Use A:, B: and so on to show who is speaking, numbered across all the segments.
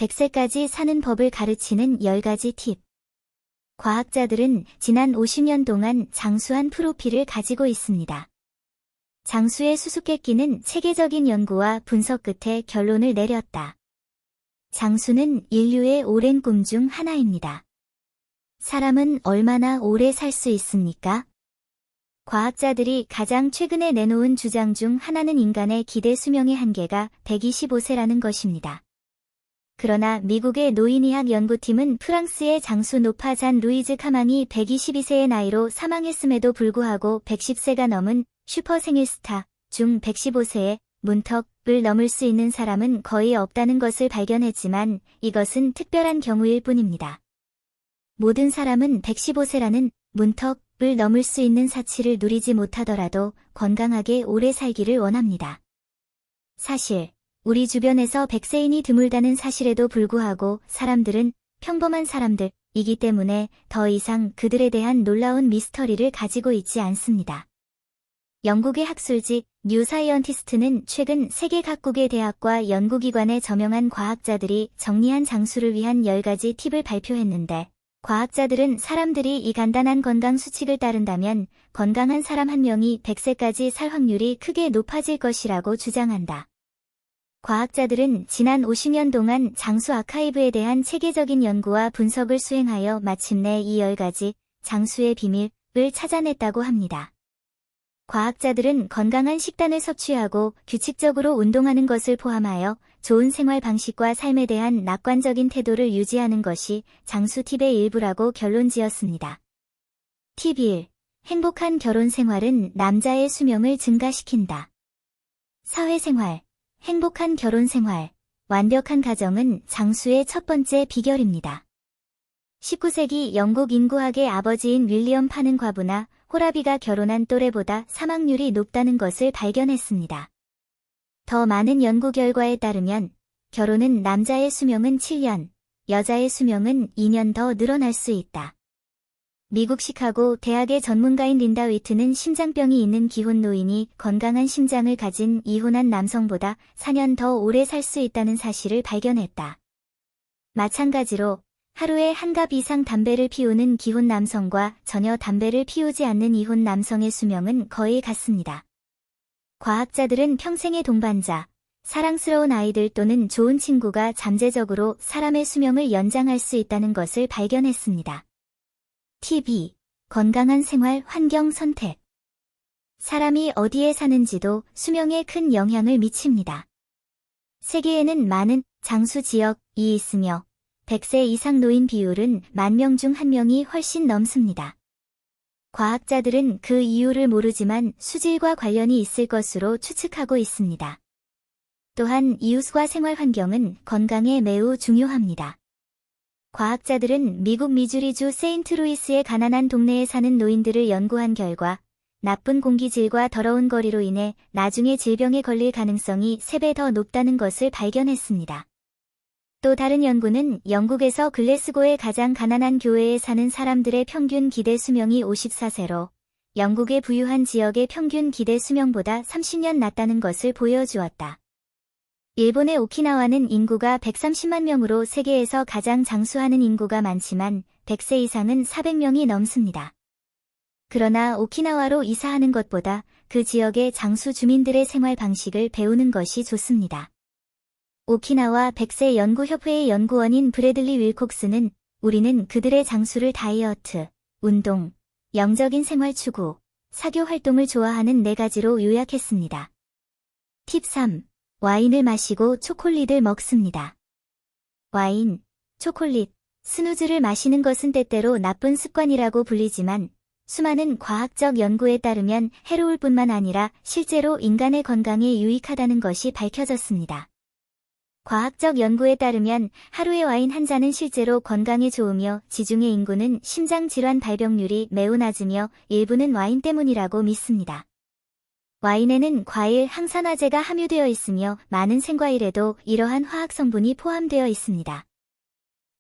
A: 100세까지 사는 법을 가르치는 10가지 팁. 과학자들은 지난 50년 동안 장수한 프로필을 가지고 있습니다. 장수의 수수께끼는 체계적인 연구와 분석 끝에 결론을 내렸다. 장수는 인류의 오랜 꿈 중 하나입니다. 사람은 얼마나 오래 살 수 있습니까? 과학자들이 가장 최근에 내놓은 주장 중 하나는 인간의 기대 수명의 한계가 125세라는 것입니다. 그러나 미국의 노인의학 연구팀은 프랑스의 장수 노파 잔 루이즈 카망이 122세의 나이로 사망했음에도 불구하고 110세가 넘은 슈퍼 생일스타 중 115세의 문턱을 넘을 수 있는 사람은 거의 없다는 것을 발견했지만 이것은 특별한 경우일 뿐입니다. 모든 사람은 115세라는 문턱을 넘을 수 있는 사치를 누리지 못하더라도 건강하게 오래 살기를 원합니다. 사실, 우리 주변에서 100세인이 드물다는 사실에도 불구하고 사람들은 평범한 사람들이기 때문에 더 이상 그들에 대한 놀라운 미스터리를 가지고 있지 않습니다. 영국의 학술지 뉴 사이언티스트는 최근 세계 각국의 대학과 연구기관의 저명한 과학자들이 정리한 장수를 위한 10가지 팁을 발표했는데, 과학자들은 사람들이 이 간단한 건강 수칙을 따른다면 건강한 사람 한 명이 100세까지 살 확률이 크게 높아질 것이라고 주장한다. 과학자들은 지난 50년 동안 장수 아카이브에 대한 체계적인 연구와 분석을 수행하여 마침내 이 10가지 장수의 비밀을 찾아냈다고 합니다. 과학자들은 건강한 식단을 섭취하고 규칙적으로 운동하는 것을 포함하여 좋은 생활 방식과 삶에 대한 낙관적인 태도를 유지하는 것이 장수 팁의 일부라고 결론지었습니다. 팁 1. 행복한 결혼 생활은 남자의 수명을 증가시킨다. 사회생활, 행복한 결혼 생활, 완벽한 가정은 장수의 첫 번째 비결입니다. 19세기 영국 인구학의 아버지인 윌리엄 파는 과부나 호라비가 결혼한 또래보다 사망률이 높다는 것을 발견했습니다. 더 많은 연구 결과에 따르면 결혼은 남자의 수명은 7년, 여자의 수명은 2년 더 늘어날 수 있다. 미국 시카고 대학의 전문가인 린다 위트는 심장병이 있는 기혼 노인이 건강한 심장을 가진 이혼한 남성보다 4년 더 오래 살 수 있다는 사실을 발견했다. 마찬가지로 하루에 한 갑 이상 담배를 피우는 기혼 남성과 전혀 담배를 피우지 않는 이혼 남성의 수명은 거의 같습니다. 과학자들은 평생의 동반자, 사랑스러운 아이들 또는 좋은 친구가 잠재적으로 사람의 수명을 연장할 수 있다는 것을 발견했습니다. 팁 2. 건강한 생활 환경 선택. 사람이 어디에 사는지도 수명에 큰 영향을 미칩니다. 세계에는 많은 장수 지역이 있으며 100세 이상 노인 비율은 10,000명 중 1명이 훨씬 넘습니다. 과학자들은 그 이유를 모르지만 수질과 관련이 있을 것으로 추측하고 있습니다. 또한 이웃과 생활 환경은 건강에 매우 중요합니다. 과학자들은 미국 미주리주 세인트루이스의 가난한 동네에 사는 노인들을 연구한 결과 나쁜 공기질과 더러운 거리로 인해 나중에 질병에 걸릴 가능성이 3배 더 높다는 것을 발견했습니다. 또 다른 연구는 영국에서 글래스고의 가장 가난한 교외에 사는 사람들의 평균 기대 수명이 54세로 영국의 부유한 지역의 평균 기대 수명보다 30년 낮다는 것을 보여주었다. 일본의 오키나와는 인구가 130만 명으로 세계에서 가장 장수하는 인구가 많지만 100세 이상은 400명이 넘습니다. 그러나 오키나와로 이사하는 것보다 그 지역의 장수 주민들의 생활 방식을 배우는 것이 좋습니다. 오키나와 100세 연구협회의 연구원인 브래들리 윌콕스는 우리는 그들의 장수를 다이어트, 운동, 영적인 생활 추구, 사교 활동을 좋아하는 4가지로 요약했습니다. 팁 3. 와인을 마시고 초콜릿을 먹습니다. 와인, 초콜릿, 스누즈를 마시는 것은 때때로 나쁜 습관이라고 불리지만 수많은 과학적 연구에 따르면 해로울 뿐만 아니라 실제로 인간의 건강에 유익하다는 것이 밝혀졌습니다. 과학적 연구에 따르면 하루에 와인 한 잔은 실제로 건강에 좋으며 지중해 인구는 심장질환 발병률이 매우 낮으며 일부는 와인 때문이라고 믿습니다. 와인에는 과일 항산화제가 함유되어 있으며 많은 생과일에도 이러한 화학 성분이 포함되어 있습니다.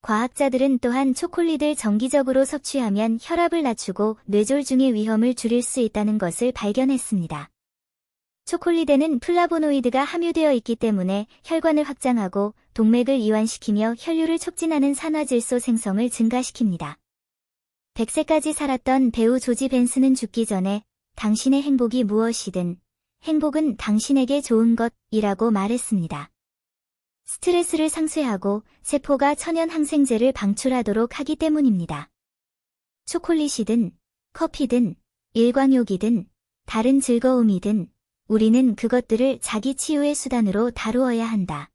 A: 과학자들은 또한 초콜릿을 정기적으로 섭취하면 혈압을 낮추고 뇌졸중의 위험을 줄일 수 있다는 것을 발견했습니다. 초콜릿에는 플라보노이드가 함유되어 있기 때문에 혈관을 확장하고 동맥을 이완시키며 혈류를 촉진하는 산화질소 생성을 증가시킵니다. 100세까지 살았던 배우 조지 벤슨은 죽기 전에 당신의 행복이 무엇이든 행복은 당신에게 좋은 것이라고 말했습니다. 스트레스를 상쇄하고 세포가 천연 항생제를 방출하도록 하기 때문입니다. 초콜릿이든 커피든 일광욕이든 다른 즐거움이든 우리는 그것들을 자기 치유의 수단으로 다루어야 한다.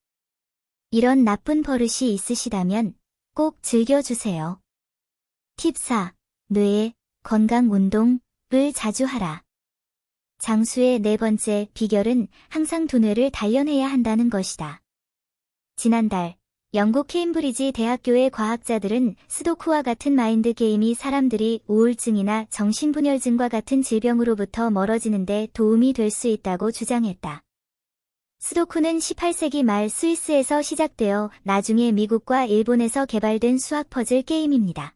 A: 이런 나쁜 버릇이 있으시다면 꼭 즐겨주세요. 팁 4. 뇌의 건강 운동을 자주 하라. 장수의 네 번째 비결은 항상 두뇌를 단련해야 한다는 것이다. 지난달 영국 케임브리지 대학교의 과학자들은 스도쿠와 같은 마인드 게임이 사람들이 우울증이나 정신분열증과 같은 질병으로부터 멀어지는 데 도움이 될 수 있다고 주장했다. 스도쿠는 18세기 말 스위스에서 시작되어 나중에 미국과 일본에서 개발된 수학 퍼즐 게임입니다.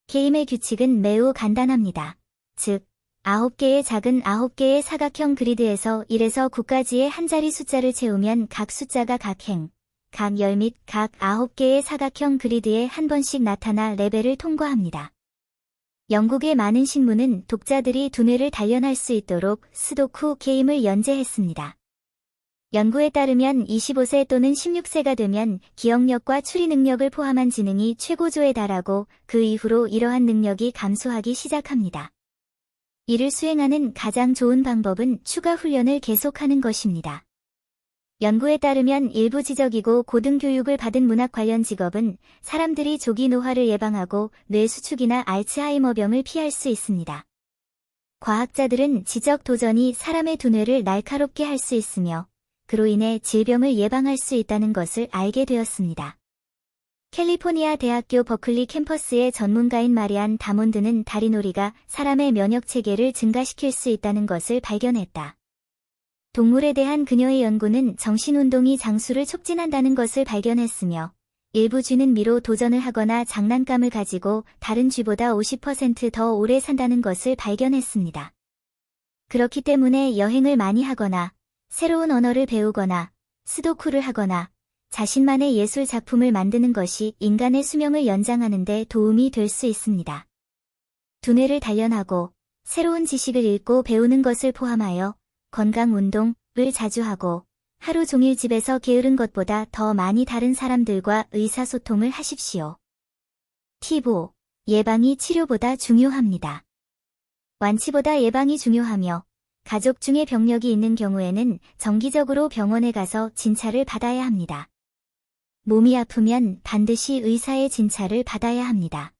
A: 게임의 규칙은 매우 간단합니다. 즉, 9개의 작은 9개의 사각형 그리드에서 1에서 9까지의 한 자리 숫자를 채우면 각 숫자가 각 행, 각 열 및 각 9개의 사각형 그리드에 한 번씩 나타나 레벨을 통과합니다. 영국의 많은 신문은 독자들이 두뇌를 단련할 수 있도록 스도쿠 게임을 연재했습니다. 연구에 따르면 25세 또는 16세가 되면 기억력과 추리 능력을 포함한 지능이 최고조에 달하고 그 이후로 이러한 능력이 감소하기 시작합니다. 이를 수행하는 가장 좋은 방법은 추가 훈련을 계속하는 것입니다. 연구에 따르면 일부 지적이고 고등교육을 받은 문학 관련 직업은 사람들이 조기 노화를 예방하고 뇌 수축이나 알츠하이머병을 피할 수 있습니다. 과학자들은 지적 도전이 사람의 두뇌를 날카롭게 할 수 있으며 그로 인해 질병을 예방할 수 있다는 것을 알게 되었습니다. 캘리포니아 대학교 버클리 캠퍼스의 전문가인 마리안 다몬드는 다리놀이가 사람의 면역체계를 증가시킬 수 있다는 것을 발견했다. 동물에 대한 그녀의 연구는 정신운동이 장수를 촉진한다는 것을 발견했으며 일부 쥐는 미로 도전을 하거나 장난감을 가지고 다른 쥐보다 50% 더 오래 산다는 것을 발견했습니다. 그렇기 때문에 여행을 많이 하거나 새로운 언어를 배우거나 스도쿠를 하거나 자신만의 예술 작품을 만드는 것이 인간의 수명을 연장하는 데 도움이 될 수 있습니다. 두뇌를 단련하고 새로운 지식을 읽고 배우는 것을 포함하여 건강 운동을 자주 하고 하루 종일 집에서 게으른 것보다 더 많이 다른 사람들과 의사소통을 하십시오. 팁 5. 예방이 치료보다 중요합니다. 완치보다 예방이 중요하며 가족 중에 병력이 있는 경우에는 정기적으로 병원에 가서 진찰을 받아야 합니다. 몸이 아프면 반드시 의사의 진찰을 받아야 합니다.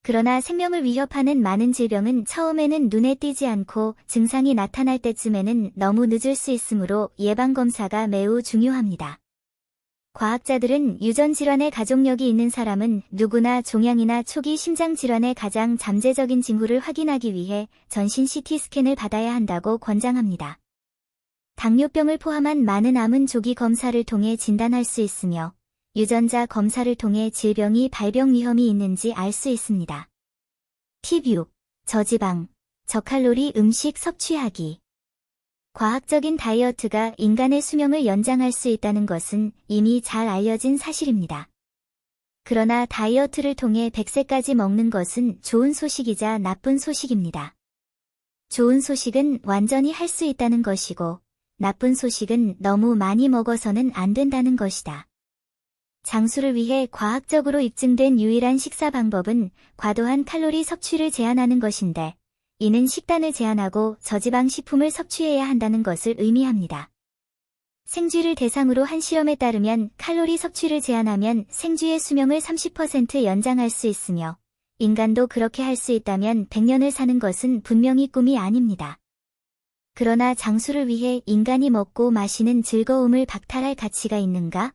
A: 그러나 생명을 위협하는 많은 질병은 처음에는 눈에 띄지 않고 증상이 나타날 때쯤에는 너무 늦을 수 있으므로 예방검사가 매우 중요합니다. 과학자들은 유전질환의 가족력이 있는 사람은 누구나 종양이나 초기 심장질환의 가장 잠재적인 징후를 확인하기 위해 전신 CT 스캔을 받아야 한다고 권장합니다. 당뇨병을 포함한 많은 암은 조기 검사를 통해 진단할 수 있으며 유전자 검사를 통해 질병이 발병 위험이 있는지 알 수 있습니다. 팁 6. 저지방, 저칼로리 음식 섭취하기. 과학적인 다이어트가 인간의 수명을 연장할 수 있다는 것은 이미 잘 알려진 사실입니다. 그러나 다이어트를 통해 100세까지 먹는 것은 좋은 소식이자 나쁜 소식입니다. 좋은 소식은 완전히 할 수 있다는 것이고, 나쁜 소식은 너무 많이 먹어서는 안 된다는 것이다. 장수를 위해 과학적으로 입증된 유일한 식사 방법은 과도한 칼로리 섭취를 제한하는 것인데, 이는 식단을 제한하고 저지방 식품을 섭취해야 한다는 것을 의미합니다. 생쥐를 대상으로 한 실험에 따르면 칼로리 섭취를 제한하면 생쥐의 수명을 30% 연장할 수 있으며 인간도 그렇게 할 수 있다면 100년을 사는 것은 분명히 꿈이 아닙니다. 그러나 장수를 위해 인간이 먹고 마시는 즐거움을 박탈할 가치가 있는가?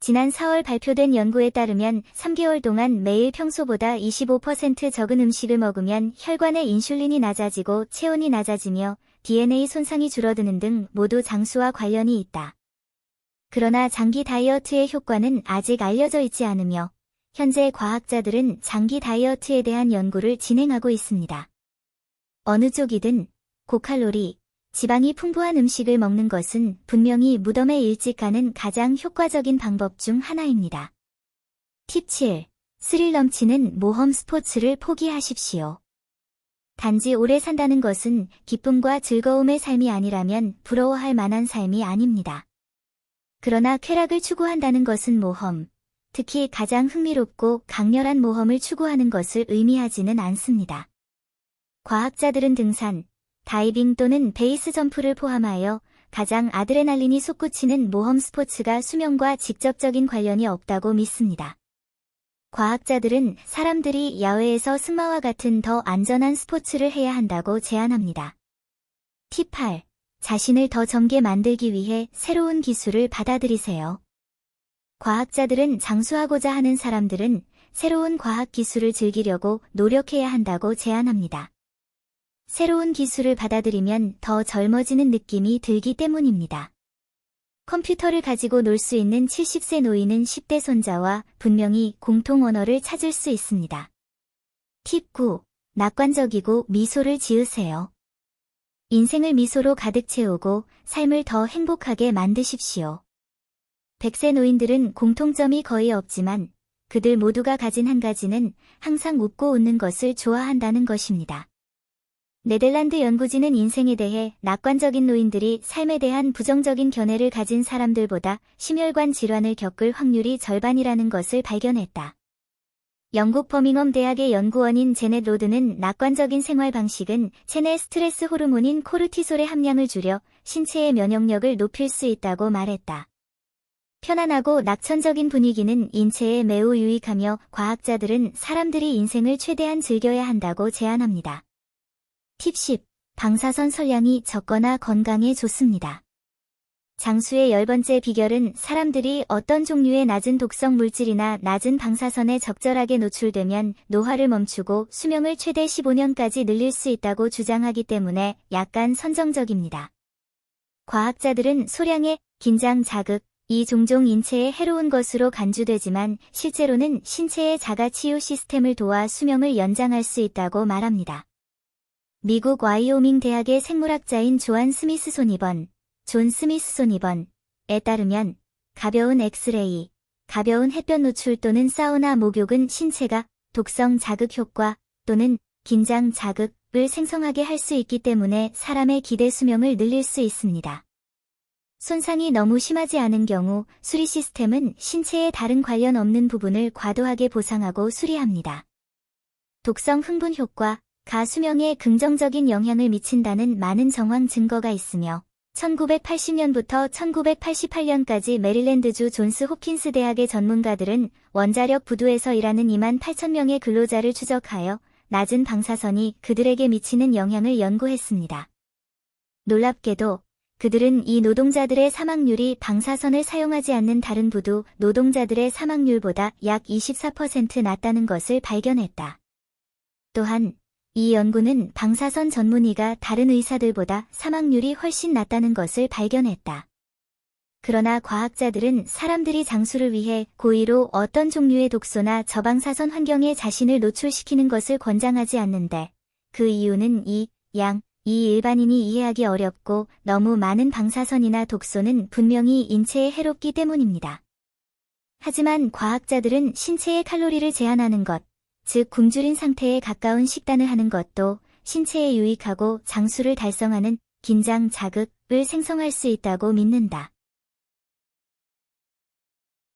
A: 지난 4월 발표된 연구에 따르면 3개월 동안 매일 평소보다 25% 적은 음식을 먹으면 혈관의 인슐린이 낮아지고 체온이 낮아지며 DNA 손상이 줄어드는 등 모두 장수와 관련이 있다. 그러나 장기 다이어트의 효과는 아직 알려져 있지 않으며 현재 과학자들은 장기 다이어트에 대한 연구를 진행하고 있습니다. 어느 쪽이든 고칼로리, 지방이 풍부한 음식을 먹는 것은 분명히 무덤에 일찍 가는 가장 효과적인 방법 중 하나입니다. 팁 7. 스릴 넘치는 모험 스포츠를 포기하십시오. 단지 오래 산다는 것은 기쁨과 즐거움의 삶이 아니라면 부러워할 만한 삶이 아닙니다. 그러나 쾌락을 추구한다는 것은 모험, 특히 가장 흥미롭고 강렬한 모험을 추구하는 것을 의미하지는 않습니다. 과학자들은 등산, 다이빙 또는 베이스 점프를 포함하여 가장 아드레날린이 솟구치는 모험 스포츠가 수명과 직접적인 관련이 없다고 믿습니다. 과학자들은 사람들이 야외에서 승마와 같은 더 안전한 스포츠를 해야 한다고 제안합니다. 팁 8. 자신을 더 젊게 만들기 위해 새로운 기술을 받아들이세요. 과학자들은 장수하고자 하는 사람들은 새로운 과학 기술을 즐기려고 노력해야 한다고 제안합니다. 새로운 기술을 받아들이면 더 젊어지는 느낌이 들기 때문입니다. 컴퓨터를 가지고 놀 수 있는 70세 노인은 10대 손자와 분명히 공통 언어를 찾을 수 있습니다. 팁 9. 낙관적이고 미소를 지으세요. 인생을 미소로 가득 채우고 삶을 더 행복하게 만드십시오. 100세 노인들은 공통점이 거의 없지만 그들 모두가 가진 한 가지는 항상 웃고 웃는 것을 좋아한다는 것입니다. 네덜란드 연구진은 인생에 대해 낙관적인 노인들이 삶에 대한 부정적인 견해를 가진 사람들보다 심혈관 질환을 겪을 확률이 절반이라는 것을 발견했다. 영국 버밍엄 대학의 연구원인 제넷 로드는 낙관적인 생활 방식은 체내 스트레스 호르몬인 코르티솔의 함량을 줄여 신체의 면역력을 높일 수 있다고 말했다. 편안하고 낙천적인 분위기는 인체에 매우 유익하며 과학자들은 사람들이 인생을 최대한 즐겨야 한다고 제안합니다. 팁 10. 방사선 선량이 적거나 건강에 좋습니다. 장수의 10번째 비결은 사람들이 어떤 종류의 낮은 독성 물질이나 낮은 방사선에 적절하게 노출되면 노화를 멈추고 수명을 최대 15년까지 늘릴 수 있다고 주장하기 때문에 약간 선정적입니다. 과학자들은 소량의 긴장 자극, 이 종종 인체에 해로운 것으로 간주되지만 실제로는 신체의 자가치유 시스템을 도와 수명을 연장할 수 있다고 말합니다. 미국 와이오밍 대학의 생물학자인 존 스미스소니번에 따르면 가벼운 엑스레이, 가벼운 햇볕 노출 또는 사우나 목욕은 신체가 독성 자극 효과 또는 긴장 자극을 생성하게 할 수 있기 때문에 사람의 기대 수명을 늘릴 수 있습니다. 손상이 너무 심하지 않은 경우 수리 시스템은 신체의 다른 관련 없는 부분을 과도하게 보상하고 수리합니다. 독성 흥분 효과, 가 수명에 긍정적인 영향을 미친다는 많은 정황 증거가 있으며 1980년부터 1988년까지 메릴랜드주 존스 홉킨스 대학의 전문가들은 원자력 부두에서 일하는 28,000명의 근로자를 추적하여 낮은 방사선이 그들에게 미치는 영향을 연구했습니다. 놀랍게도 그들은 이 노동자들의 사망률이 방사선을 사용하지 않는 다른 부두 노동자들의 사망률보다 약 24% 낮다는 것을 발견했다. 또한 이 연구는 방사선 전문의가 다른 의사들보다 사망률이 훨씬 낮다는 것을 발견했다. 그러나 과학자들은 사람들이 장수를 위해 고의로 어떤 종류의 독소나 저방사선 환경에 자신을 노출시키는 것을 권장하지 않는데 그 이유는 이 일반인이 이해하기 어렵고 너무 많은 방사선이나 독소는 분명히 인체에 해롭기 때문입니다. 하지만 과학자들은 신체의 칼로리를 제한하는 것, 즉 굶주린 상태에 가까운 식단을 하는 것도 신체에 유익하고 장수를 달성하는 긴장 자극을 생성할 수 있다고 믿는다.